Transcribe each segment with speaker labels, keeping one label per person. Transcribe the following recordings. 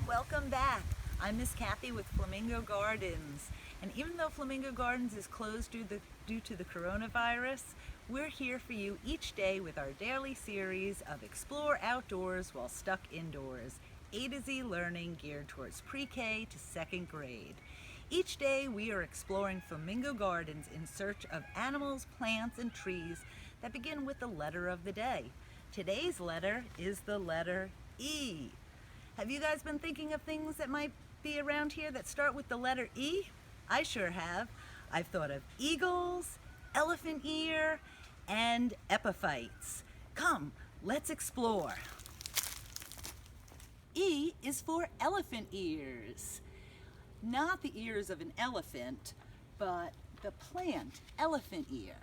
Speaker 1: Welcome back. I'm Miss Kathy with Flamingo Gardens. And even though Flamingo Gardens is closed due to the coronavirus, we're here for you each day with our daily series of Explore Outdoors While Stuck Indoors, A to Z learning geared towards pre-K to second grade. Each day we are exploring Flamingo Gardens in search of animals, plants, and trees that begin with the letter of the day. Today's letter is the letter E. Have you guys been thinking of things that might be around here that start with the letter E? I sure have. I've thought of eagles, elephant ear, and epiphytes. Come, let's explore. E is for elephant ears. Not the ears of an elephant, but the plant elephant ear.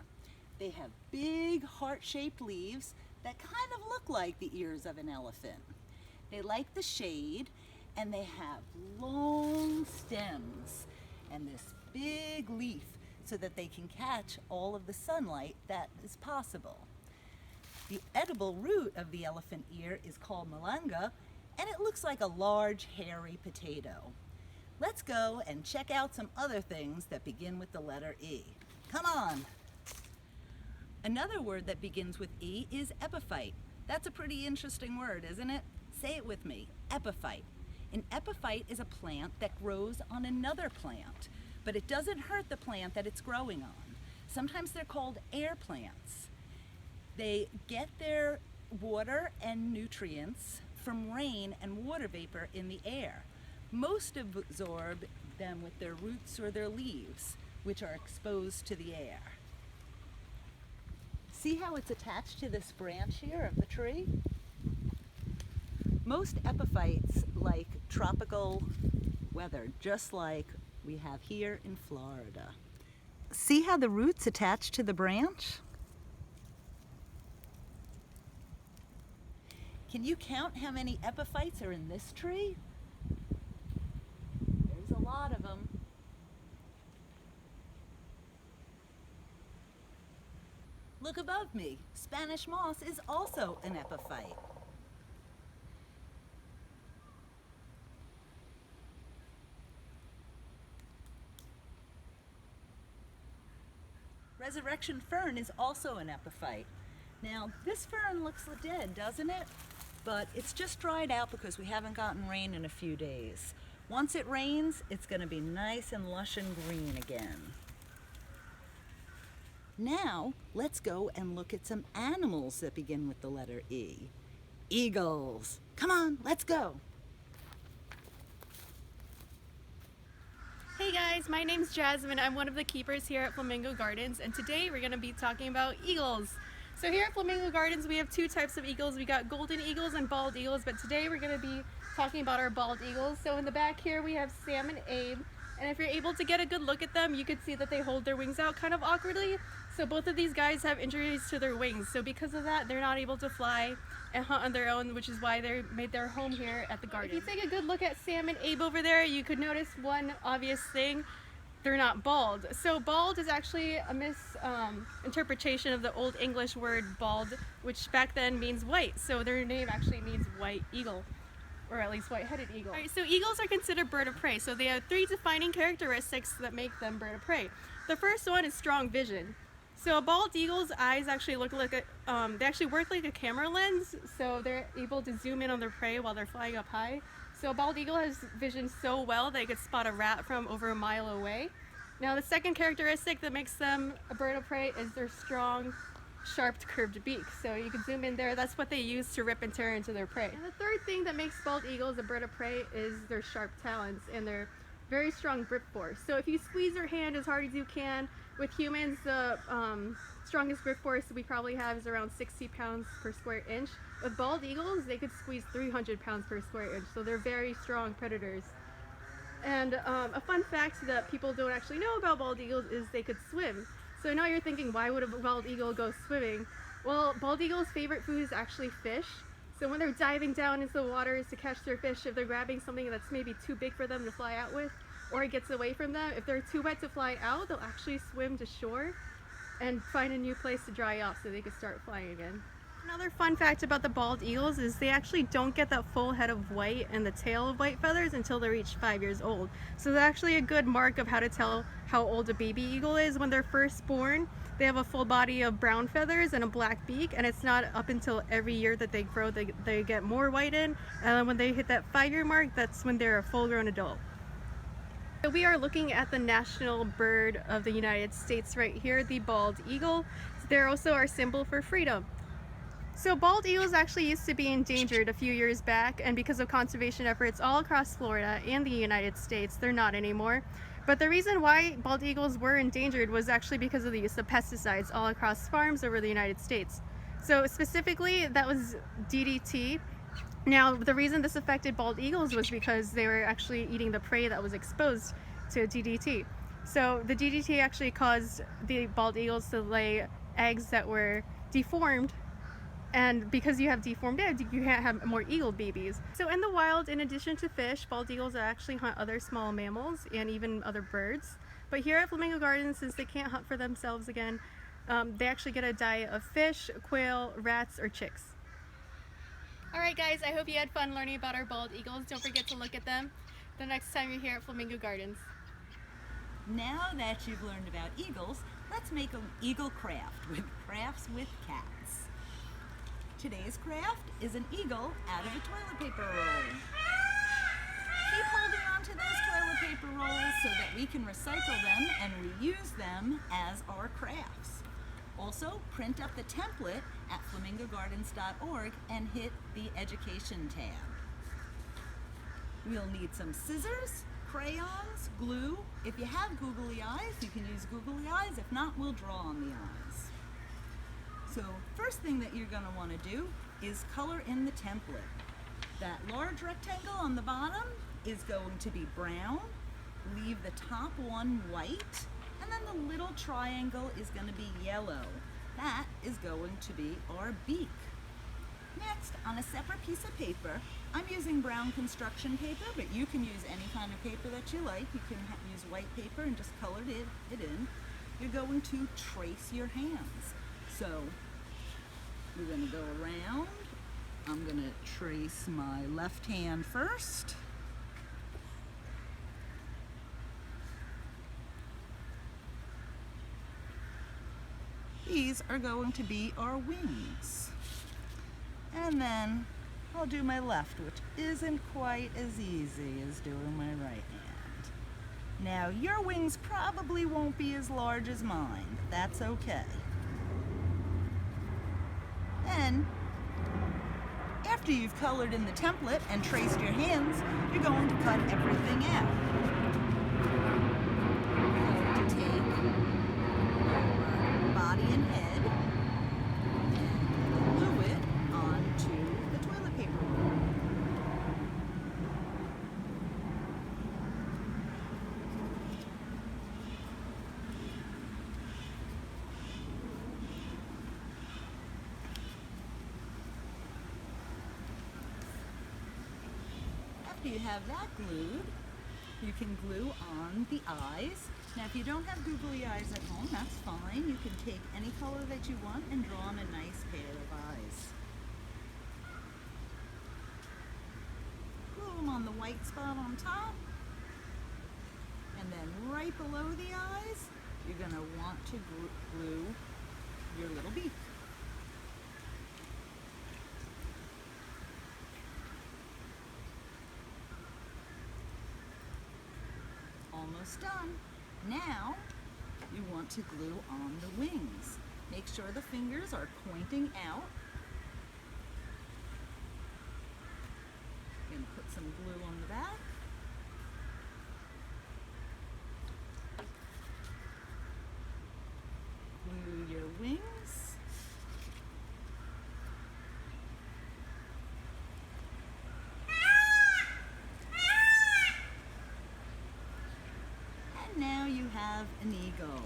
Speaker 1: They have big heart-shaped leaves that kind of look like the ears of an elephant. They like the shade, and they have long stems and this big leaf so that they can catch all of the sunlight that is possible. The edible root of the elephant ear is called malanga, and it looks like a large hairy potato. Let's go and check out some other things that begin with the letter E. Come on! Another word that begins with E is epiphyte. That's a pretty interesting word, isn't it? Say it with me, epiphyte. An epiphyte is a plant that grows on another plant, but it doesn't hurt the plant that it's growing on. Sometimes they're called air plants. They get their water and nutrients from rain and water vapor in the air. Most absorb them with their roots or their leaves, which are exposed to the air. See how it's attached to this branch here of the tree? Most epiphytes like tropical weather, just like we have here in Florida. See how the roots attach to the branch? Can you count how many epiphytes are in this tree? There's a lot of them. Look above me. Spanish moss is also an epiphyte. Resurrection fern is also an epiphyte. Now, this fern looks dead, doesn't it? But it's just dried out because we haven't gotten rain in a few days. Once it rains, it's going to be nice and lush and green again. Now, let's go and look at some animals that begin with the letter E. Eagles. Come on, let's go.
Speaker 2: Hey guys, my name's Jasmine. I'm one of the keepers here at Flamingo Gardens, and today we're going to be talking about eagles. So here at Flamingo Gardens we have two types of eagles. We got golden eagles and bald eagles, but today we're going to be talking about our bald eagles. So in the back here we have Sam and Abe, and if you're able to get a good look at them, you can see that they hold their wings out kind of awkwardly. So both of these guys have injuries to their wings, so because of that they're not able to fly and hunt on their own, which is why they made their home here at the garden. If you take a good look at Sam and Abe over there, you could notice one obvious thing: they're not bald. So bald is actually a misinterpretation of the Old English word bald, which back then means white. So their name actually means white eagle, or at least white-headed eagle. All right, so eagles are considered bird of prey. So they have three defining characteristics that make them bird of prey. The first one is strong vision. So a bald eagle's eyes actually look like they actually work like a camera lens, so they're able to zoom in on their prey while they're flying up high. So a bald eagle has vision so well they could spot a rat from over a mile away. Now the second characteristic that makes them a bird of prey is their strong, sharp, curved beak. So you can zoom in there, that's what they use to rip and tear into their prey. And the third thing that makes bald eagles a bird of prey is their sharp talons and their very strong grip force. So if you squeeze your hand as hard as you can, with humans, the strongest grip force we probably have is around 60 pounds per square inch. With bald eagles, they could squeeze 300 pounds per square inch, so they're very strong predators. And a fun fact that people don't actually know about bald eagles is they could swim. So now you're thinking, why would a bald eagle go swimming? Well, bald eagles' favorite food is actually fish. So when they're diving down into the waters to catch their fish, if they're grabbing something that's maybe too big for them to fly out with, or it gets away from them, if they're too wet to fly out, they'll actually swim to shore and find a new place to dry off so they can start flying again. Another fun fact about the bald eagles is they actually don't get that full head of white and the tail of white feathers until they reach 5 years old. So that's actually a good mark of how to tell how old a baby eagle is. When they're first born, they have a full body of brown feathers and a black beak, and it's not up until every year that they grow they get more white in, and then when they hit that 5-year mark, that's when they're a full-grown adult. So we are looking at the national bird of the United States right here, the bald eagle. They're also our symbol for freedom. So bald eagles actually used to be endangered a few years back, and because of conservation efforts all across Florida and the United States, they're not anymore. But the reason why bald eagles were endangered was actually because of the use of pesticides all across farms over the United States. So specifically, that was DDT. Now, the reason this affected bald eagles was because they were actually eating the prey that was exposed to DDT. So the DDT actually caused the bald eagles to lay eggs that were deformed, and because you have deformed eggs, you can't have more eagle babies. So in the wild, in addition to fish, bald eagles actually hunt other small mammals and even other birds. But here at Flamingo Gardens, since they can't hunt for themselves again, they actually get a diet of fish, quail, rats, or chicks. Alright guys, I hope you had fun learning about our bald eagles. Don't forget to look at them the next time you're here at Flamingo Gardens.
Speaker 1: Now that you've learned about eagles, let's make an eagle craft with Crafts with Cats. Today's craft is an eagle out of a toilet paper roll. Keep holding on to those toilet paper rolls so that we can recycle them and reuse them as our crafts. Also, print up the template at flamingogardens.org and hit the Education tab. We'll need some scissors, crayons, glue. If you have googly eyes, you can use googly eyes. If not, we'll draw on the eyes. So first thing that you're going to want to do is color in the template. That large rectangle on the bottom is going to be brown. Leave the top one white, and then the little triangle is going to be yellow. That is going to be our beak. Next, on a separate piece of paper, I'm using brown construction paper, but you can use any kind of paper that you like. You can use white paper and just color it in. You're going to trace your hands. So we're going to go around. I'm going to trace my left hand first. These are going to be our wings. And then I'll do my left, which isn't quite as easy as doing my right hand. Now, your wings probably won't be as large as mine, but that's okay. Then, after you've colored in the template and traced your hands, you're going to cut everything out. You're going to take your body and head and glue it onto the toilet paper roll. After you have that glued, you can glue on the eyes. Now if you don't have googly eyes at home, that's fine. You can take any color that you want and draw on a nice pair of eyes. Glue them on the white spot on top. And then right below the eyes, you're going to want to glue your little beak. Almost done. Now you want to glue on the wings. Make sure the fingers are pointing out. You're going to put some glue on the back. Glue your wings. Now you have an eagle.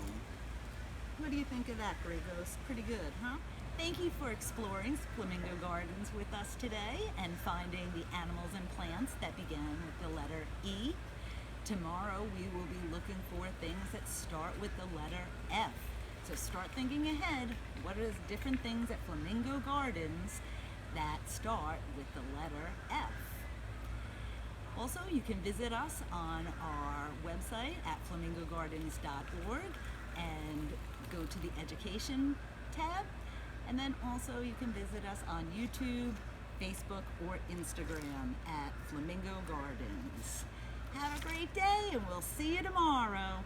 Speaker 1: What do you think of that, Gregos? Pretty good, huh? Thank you for exploring Flamingo Gardens with us today and finding the animals and plants that began with the letter E. Tomorrow we will be looking for things that start with the letter F. So start thinking ahead. What are the different things at Flamingo Gardens that start with the letter F? Also, you can visit us on our website at flamingogardens.org and go to the Education tab. And then also you can visit us on YouTube, Facebook, or Instagram at Flamingo Gardens. Have a great day, and we'll see you tomorrow.